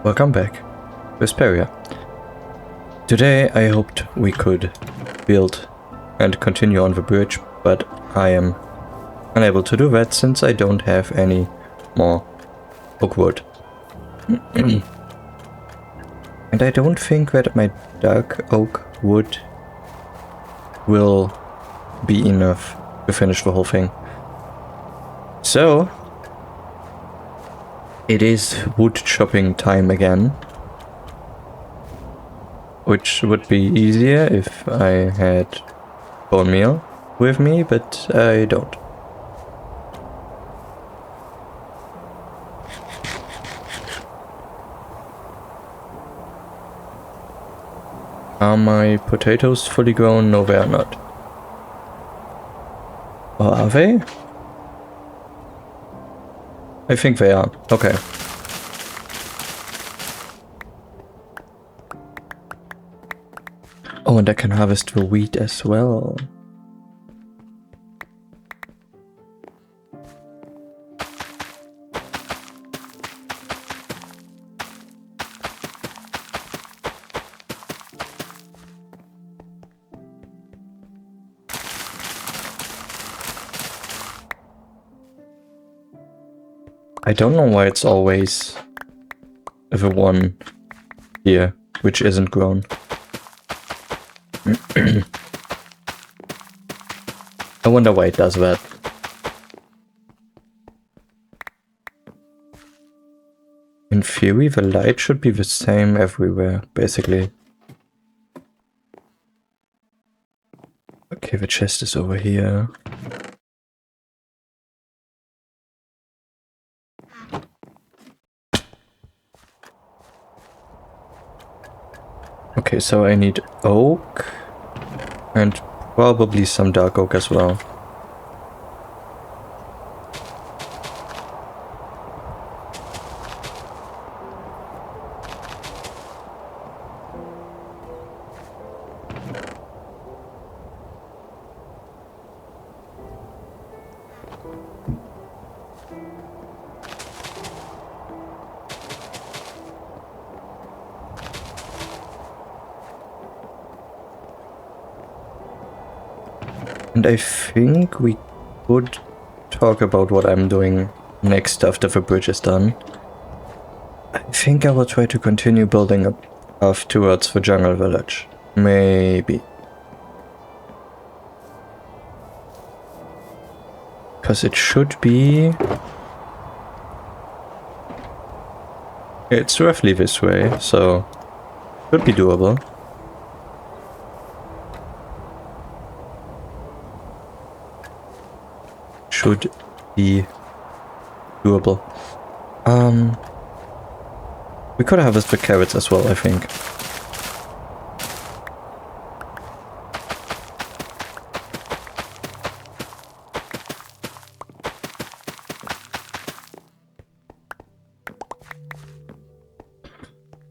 Welcome back to Asparia. Today I hoped we could build and continue on the bridge, but I am unable to do that since I don't have any more oak wood. And I don't think that my dark oak wood will be enough to finish the whole thing. So it is wood chopping time again, which would be easier if I had bone meal with me, but I don't. Are my potatoes fully grown? No, they are not. Or are they? I think they are. Okay. Oh, and I can harvest the wheat as well. I don't know why it's always the one here which isn't grown. I wonder why it does that. In theory, the light should be the same everywhere, basically. Okay, the chest is over here. Okay, so I need oak and probably some dark oak as well. And I think we could talk about what I'm doing next after the bridge is done. I think I will try to continue building a path towards the jungle village. Maybe. Because it should be... It's roughly this way, so... Should be doable. Should be doable. We could harvest the carrots as well, I think.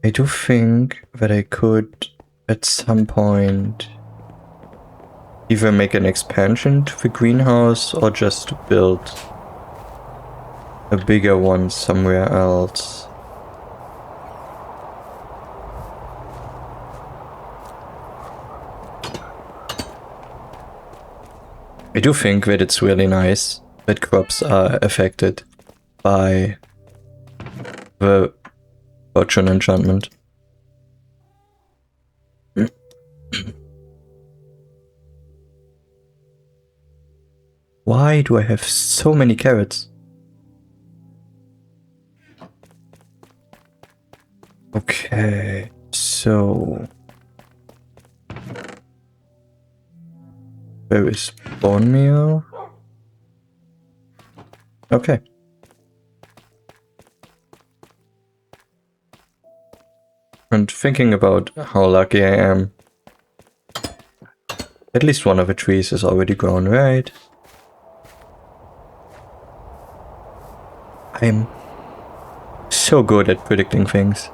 I do think that I could, at some point, either make an expansion to the greenhouse or just build a bigger one somewhere else. I do think that it's really nice that crops are affected by the fortune enchantment. Why do I have so many carrots? Okay, so... Where is bone meal? Okay. And thinking about how lucky I am, at least one of the trees is already grown, right? I'm so good at predicting things.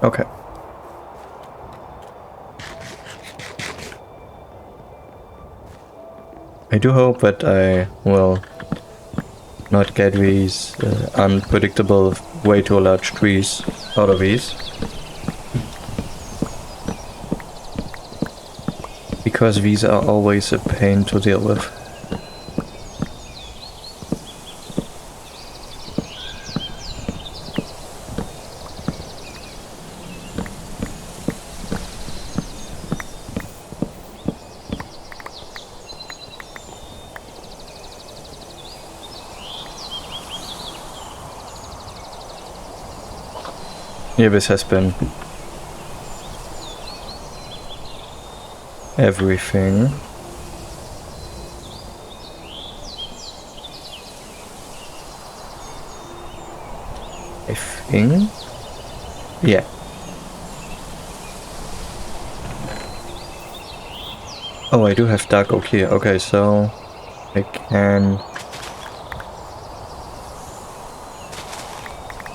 Okay. I do hope that I will not get these unpredictable, way too large trees out of these. Because these are always a pain to deal with. Yeah, this has been everything. I think. Yeah. Oh, I do have dark oak here. Okay, so I can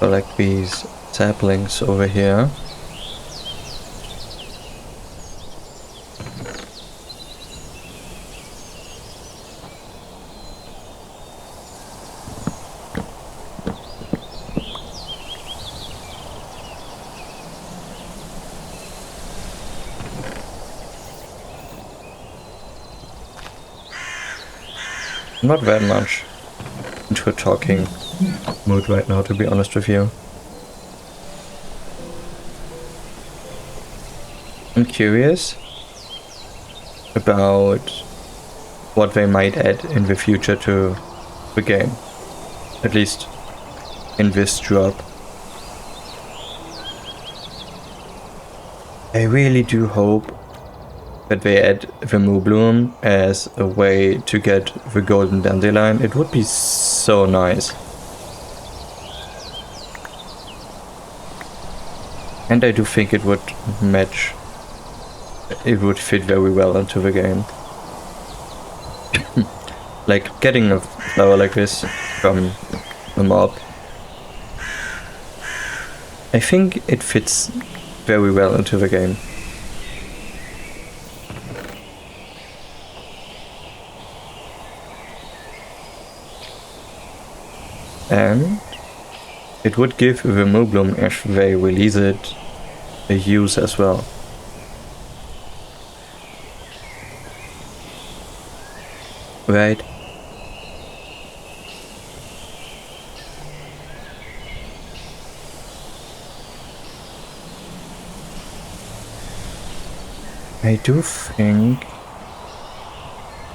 collect these saplings over here. Not that much into a talking mood right now, to be honest with you. I'm curious about what they might add in the future to the game. At least in this drop. I really do hope that they add the Moo Bloom as a way to get the golden dandelion. It would be so nice. And I do think it would match. It would fit very well into the game. Like getting a flower like this from a mob. I think it fits very well into the game. And it would give the Moo Bloom, if they release it, a use as well. Right? I do think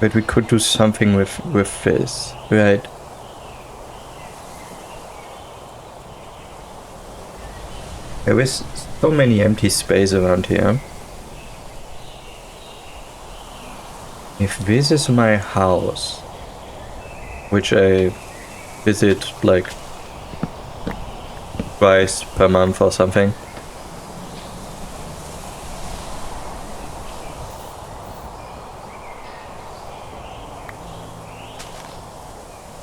that we could do something with this, right? There is so many empty space around here. If this is my house, which I visit like twice per month or something,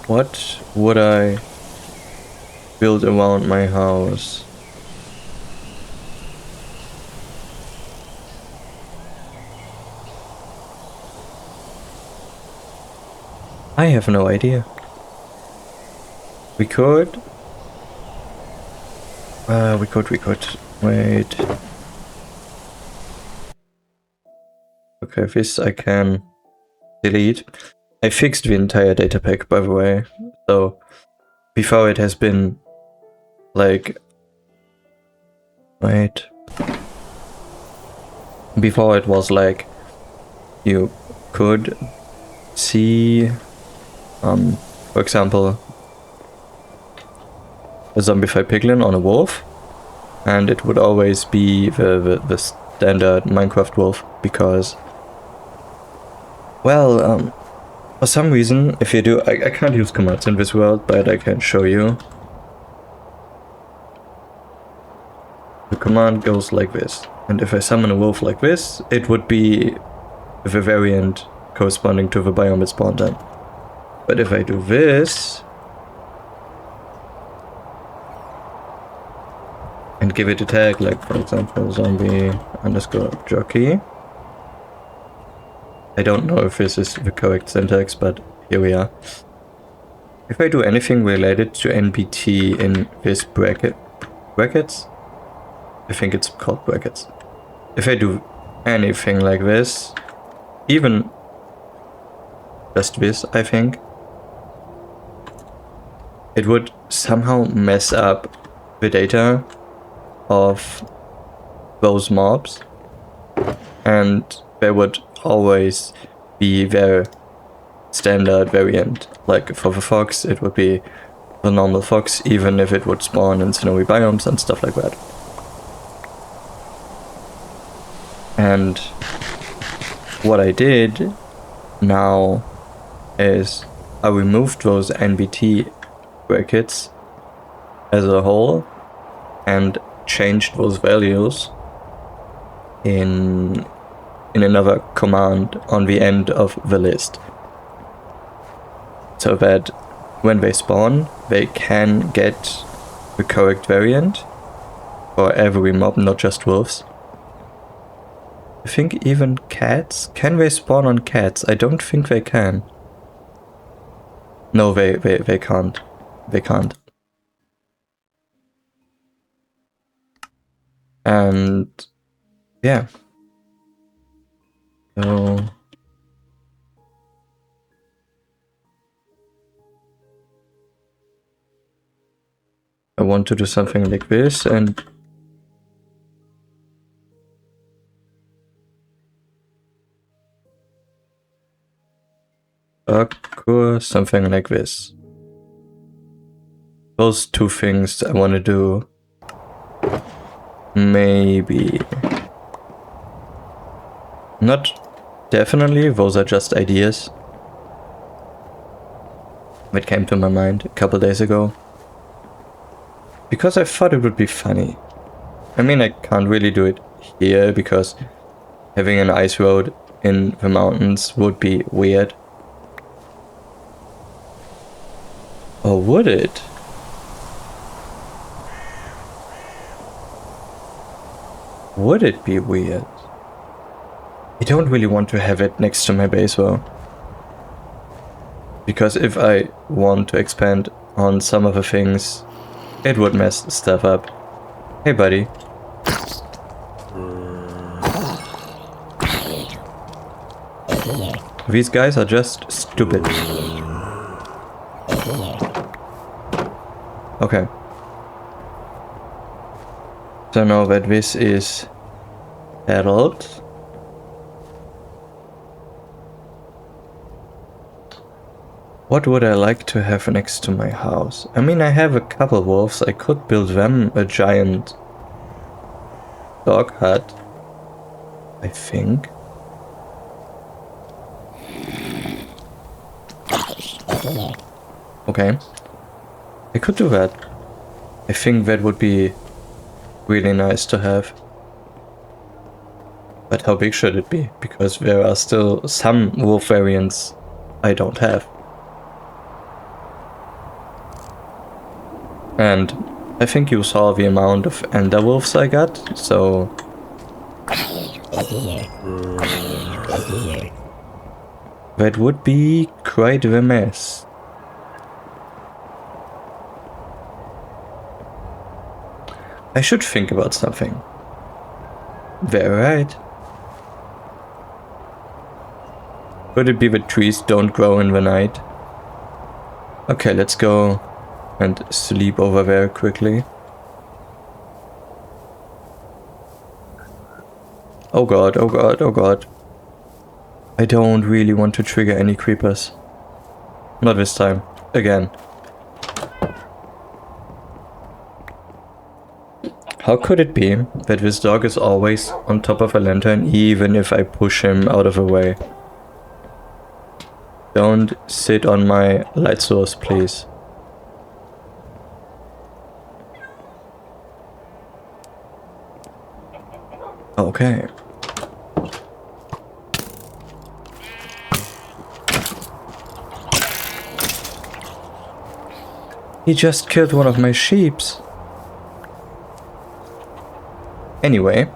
what would I build around my house? I have no idea. We could, wait. Okay, this I can delete. I fixed the entire data pack, by the way, so before it has been like, wait, before it was like you could see, for example, a zombified piglin on a wolf, and it would always be the standard Minecraft wolf, because, well, for some reason, if you do, I can't use commands in this world, but I can show you. The command goes like this, and if I summon a wolf like this, it would be the variant corresponding to the biome it spawned in. But if I do this and give it a tag, like for example zombie_jockey, I don't know if this is the correct syntax, but here we are. If I do anything related to NBT in this brackets? I think it's called brackets. If I do anything like this, even just this, I think, it would somehow mess up the data of those mobs, and there would always be their standard variant. Like for the fox, it would be the normal fox, even if it would spawn in snowy biomes and stuff like that. And what I did now is I removed those NBT brackets as a whole and changed those values in another command on the end of the list, so that when they spawn, they can get the correct variant for every mob, not just wolves. I think even cats? Can they spawn on cats? I don't think they can. No, they can't. They can't. And yeah. So I want to do something like this, and something like this. Those two things I want to do. Maybe. Not definitely, those are just ideas that came to my mind a couple days ago. Because I thought it would be funny. I mean, I can't really do it here because having an ice road in the mountains would be weird. Or would it? Would it be weird? I don't really want to have it next to my base though. Because if I want to expand on some of the things, it would mess stuff up. Hey buddy. These guys are just stupid. Okay. So now that this is settled, what would I like to have next to my house? I mean, I have a couple wolves. I could build them a giant dog hut, I think. Okay. I could do that. I think that would be really nice to have. But how big should it be? Because there are still some wolf variants I don't have. And I think you saw the amount of ender wolves I got, so that would be quite a mess. I should think about something. Very right. Could it be that trees don't grow in the night? Okay, let's go and sleep over there quickly. Oh god, oh god, oh god. I don't really want to trigger any creepers. Not this time. Again. How could it be that this dog is always on top of a lantern even if I push him out of the way? Don't sit on my light source, please. Okay. He just killed one of my sheeps. Anyway.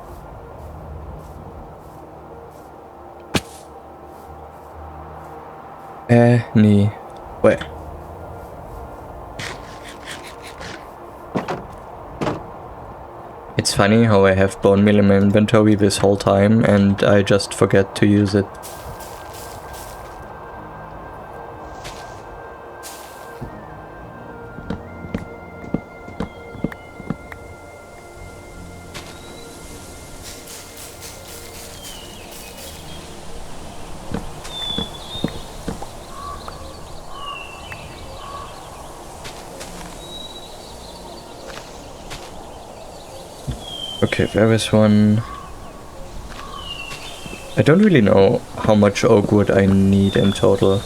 Anyway. It's funny how I have bone meal in my inventory this whole time and I just forget to use it. Okay, there is one. I don't really know how much oak wood I need in total.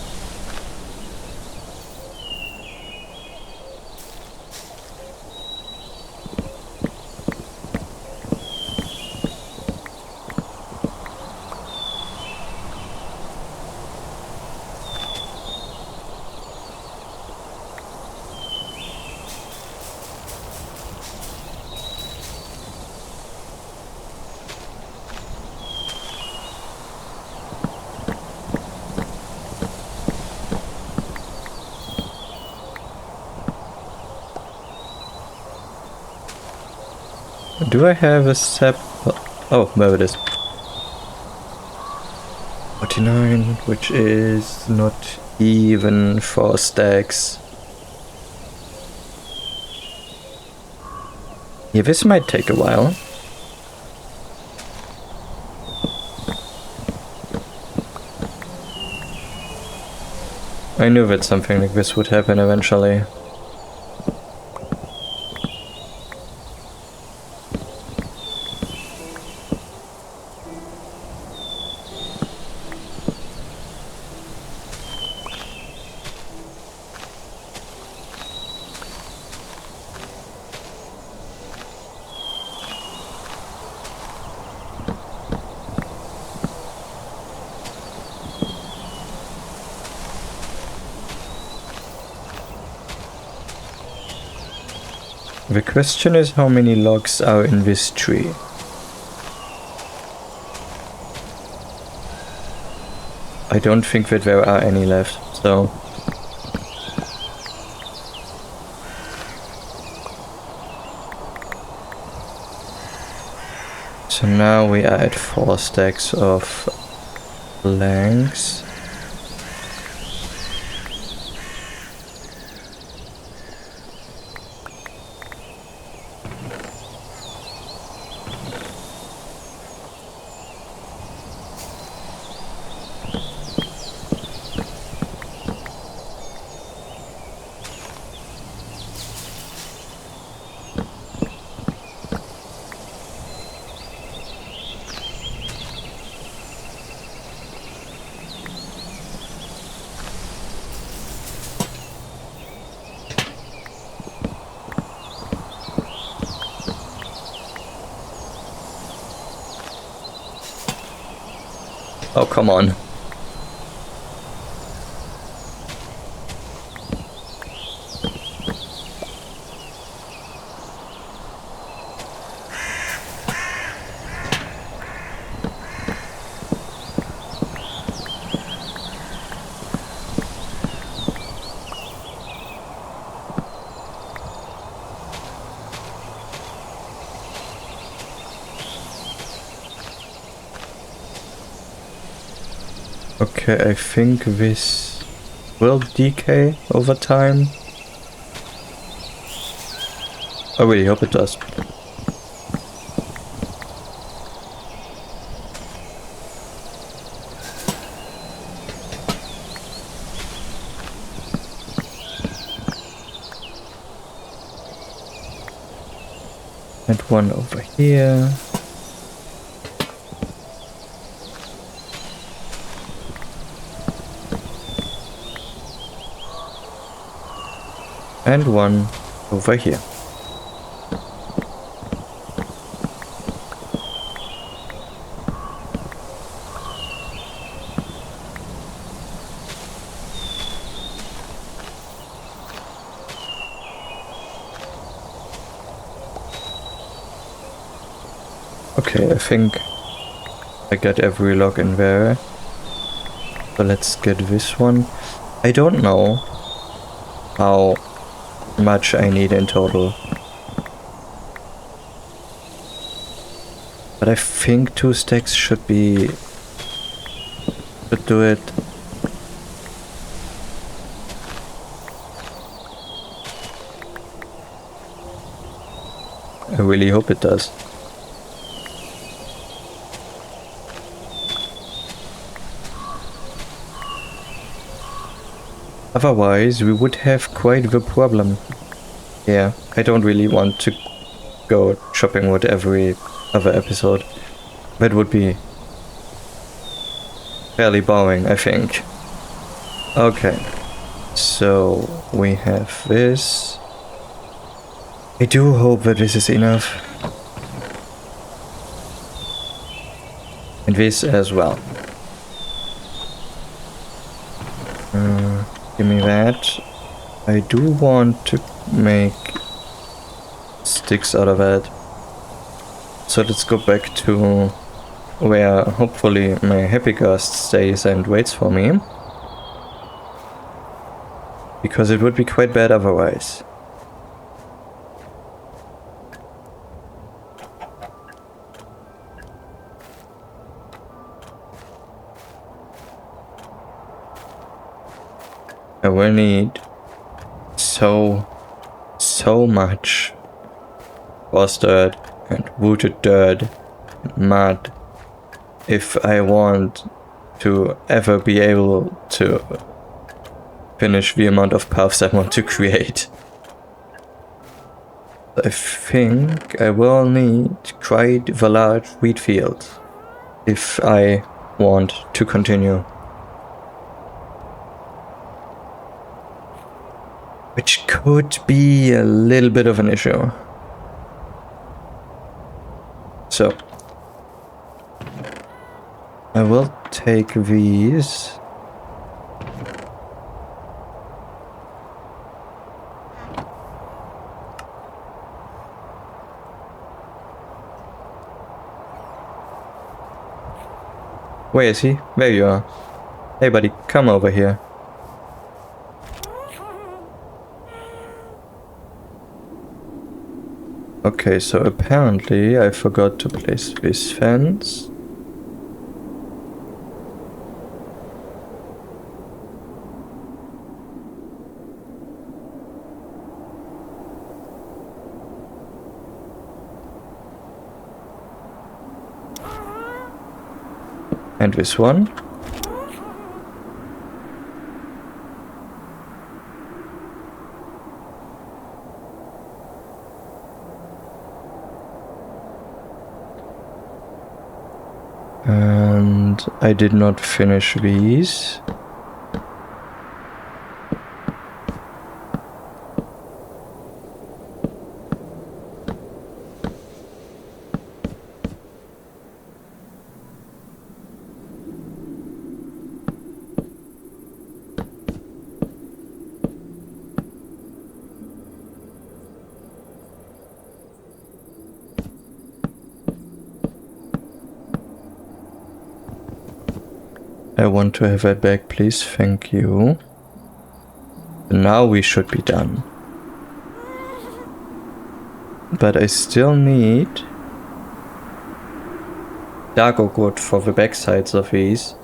Do I have a sap? Oh, there it is. 49, which is not even 4 stacks. Yeah, this might take a while. I knew that something like this would happen eventually. The question is how many logs are in this tree. I don't think that there are any left, so... So now we are at 4 stacks of planks. Oh, come on. Okay, I think this will decay over time. I really hope it does. And one over here. And one over here. Okay, I think I got every log in there. So let's get this one. I don't know how much I need in total, but I think 2 stacks should do it. I really hope it does. Otherwise, we would have quite the problem. Yeah, I don't really want to go chopping wood every other episode. That would be fairly boring, I think. Okay, so we have this. I do hope that this is enough. And this as well. Give me that. I do want to make sticks out of that. So let's go back to where hopefully my happy ghost stays and waits for me. Because it would be quite bad otherwise. I will need so much boss dirt and rooted dirt and mud if I want to ever be able to finish the amount of paths I want to create. I think I will need quite the large wheat field if I want to continue. Which could be a little bit of an issue. So, I will take these. Where is he? There you are. Hey buddy, come over here. Okay, so apparently I forgot to place this fence. And this one. And I did not finish these. I want to have that back, please. Thank you. Now we should be done. But I still need dark oak wood for the backsides of these.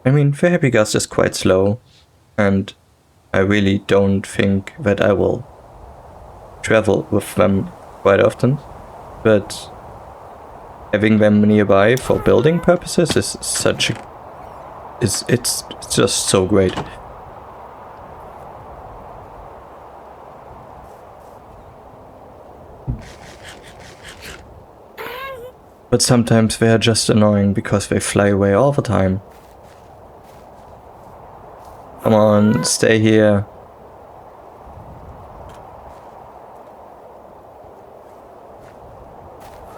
I mean, the happy gust is quite slow, and I really don't think that I will travel with them quite often, but having them nearby for building purposes is such a... it's just so great. But sometimes they are just annoying because they fly away all the time. Come on, stay here.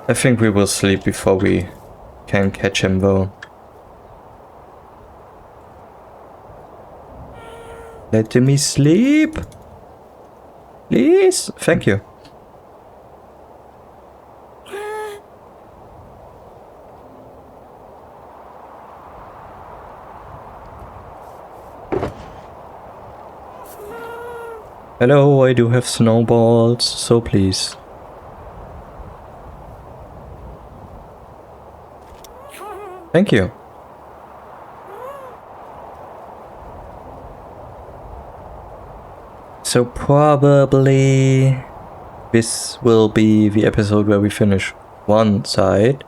I think we will sleep before we can catch him though. Let me sleep. Please. Thank you. Hello, I do have snowballs, so please. Thank you. So probably this will be the episode where we finish one side.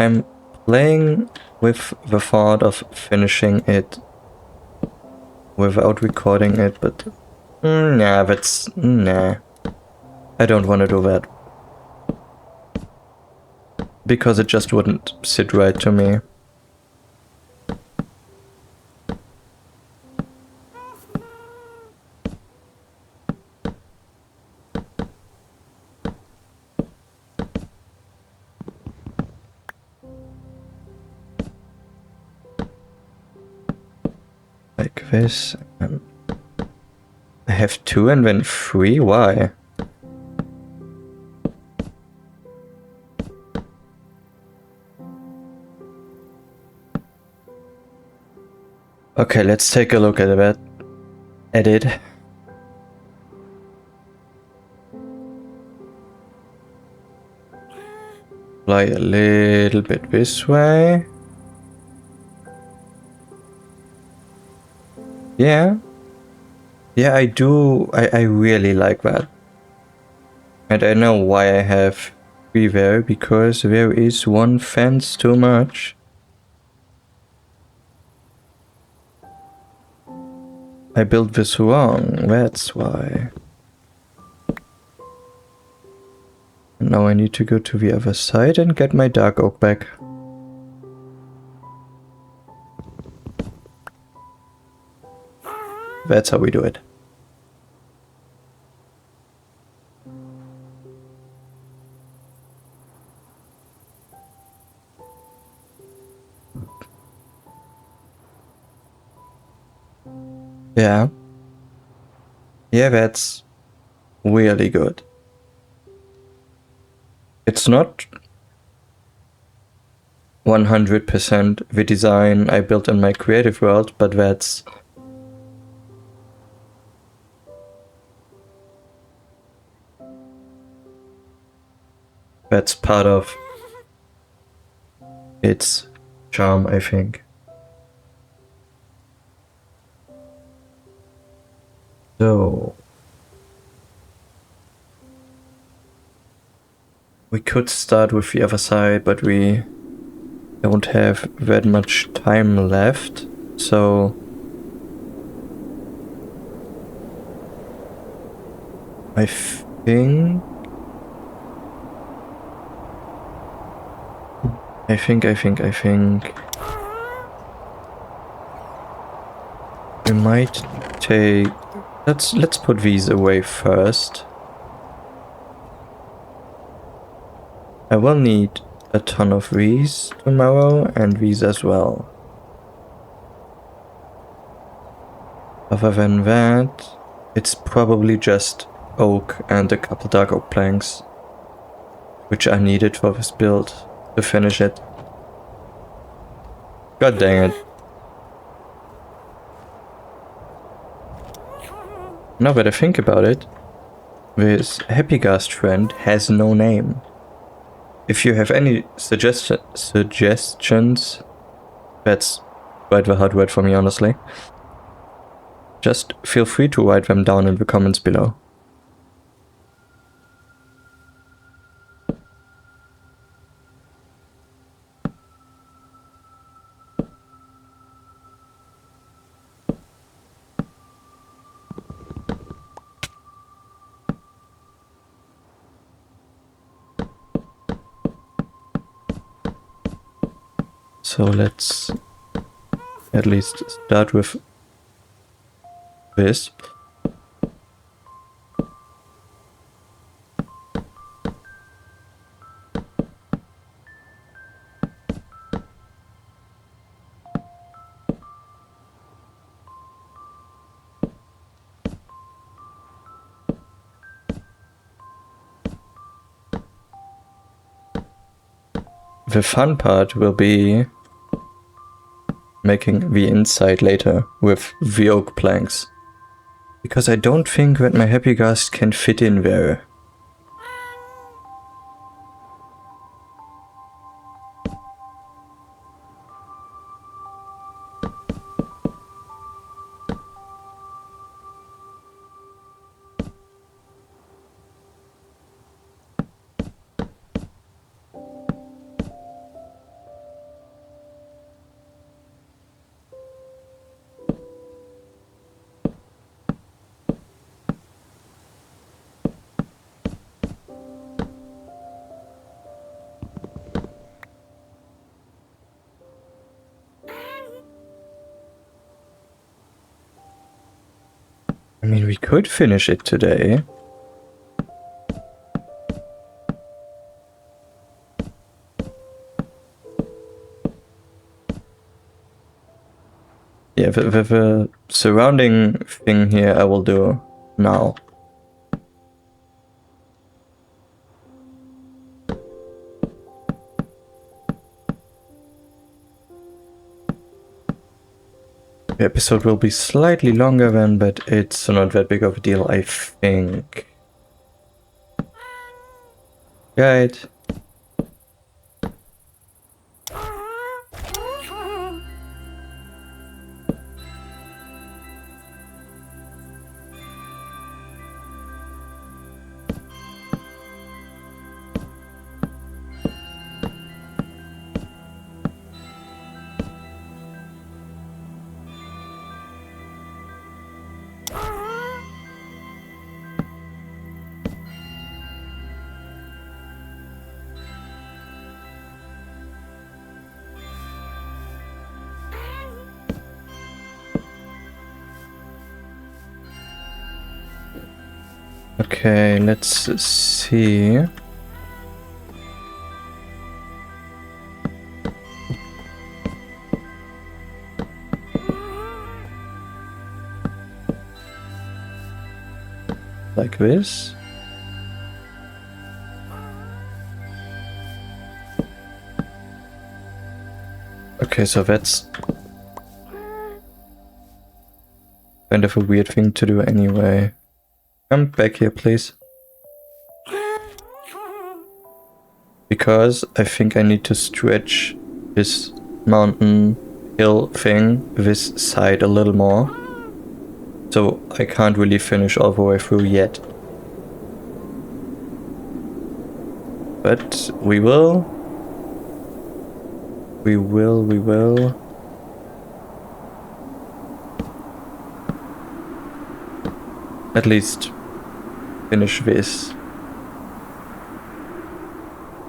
I'm playing with the thought of finishing it without recording it, but nah, nah. I don't want to do that. Because it just wouldn't sit right to me. Like this. I have 2 and then 3? Why? Okay, let's take a look at that. Edit. Fly a little bit this way. Yeah. Yeah, I do. I really like that. And I know why I have 3 there, because there is 1 fence too much. I built this wrong, that's why. And now I need to go to the other side and get my dark oak back. That's how we do it. Yeah. Yeah, that's really good. It's not 100% the design I built in my creative world, but that's part of its charm, I think. So we could start with the other side, but we don't have that much time left, so I think we might take, let's put these away first. I will need a ton of these tomorrow, and these as well. Other than that, it's probably just oak and a couple dark oak planks, which are needed for this build to finish it. God dang it. Now that I think about it, this Happy Ghast friend has no name. If you have any suggestions, that's quite the hard word for me, honestly, just feel free to write them down in the comments below. So let's at least start with this. the fun part will be making the inside later with the oak planks. Because I don't think that my happy gas can fit in there. I mean, we could finish it today. Yeah, the surrounding thing here I will do now. The episode will be slightly longer then, but it's not that big of a deal, I think. Right. Okay, let's see. Like this. Okay, so that's kind of a weird thing to do anyway. Come back here, please. Because I think I need to stretch this mountain hill thing this side a little more. So I can't really finish all the way through yet. But we will. We will. At least finish this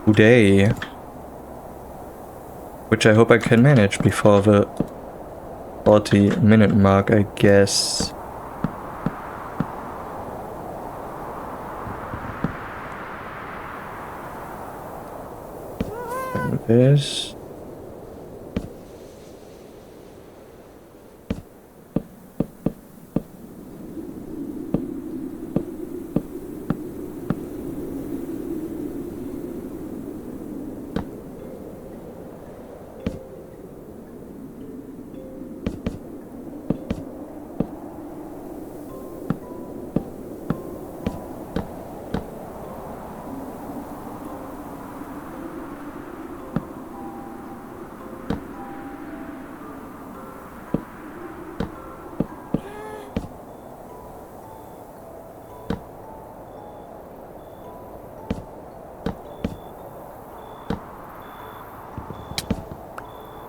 today, which I hope I can manage before the 40-minute mark, I guess. And this.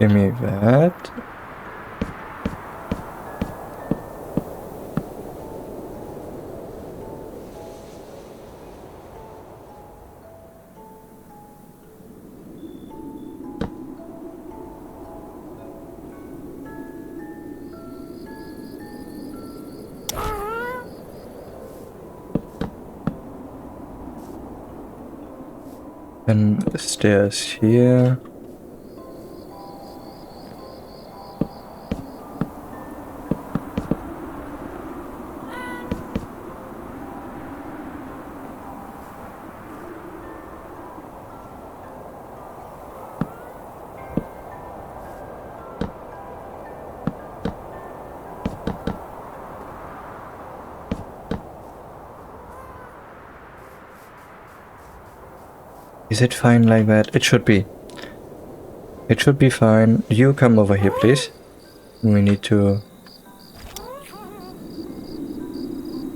Give me that. Then the stairs here. Is it fine like that? It should be. It should be fine. You come over here, please. We need to...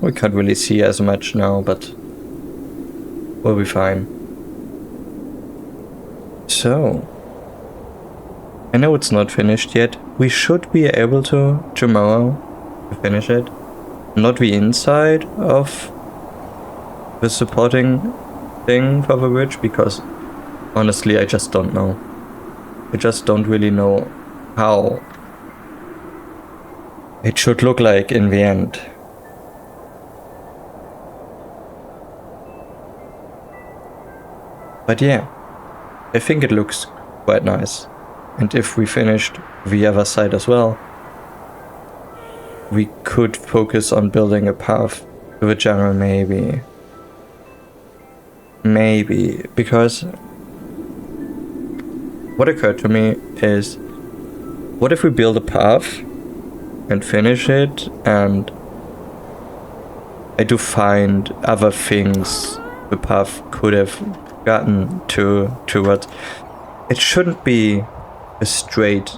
We can't really see as much now, but we'll be fine. So, I know it's not finished yet. We should be able to, tomorrow, finish it. Not the inside of the supporting thing for the bridge, because honestly I just don't know. I just don't really know how it should look like in the end. But yeah, I think it looks quite nice. And if we finished the other side as well, we could focus on building a path to the jungle, maybe. Maybe, because what occurred to me is, what if we build a path and finish it, and I do find other things the path could have gotten towards. It shouldn't be a straight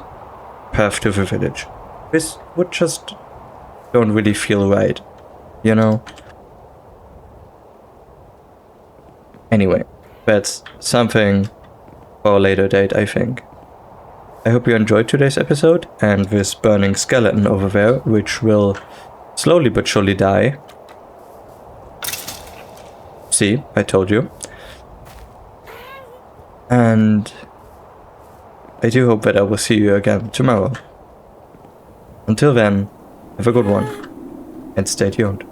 path to the village. This would just don't really feel right, you know? Anyway, that's something for a later date, I think. I hope you enjoyed today's episode, and this burning skeleton over there, which will slowly but surely die. See, I told you. And I do hope that I will see you again tomorrow. Until then, have a good one, and stay tuned.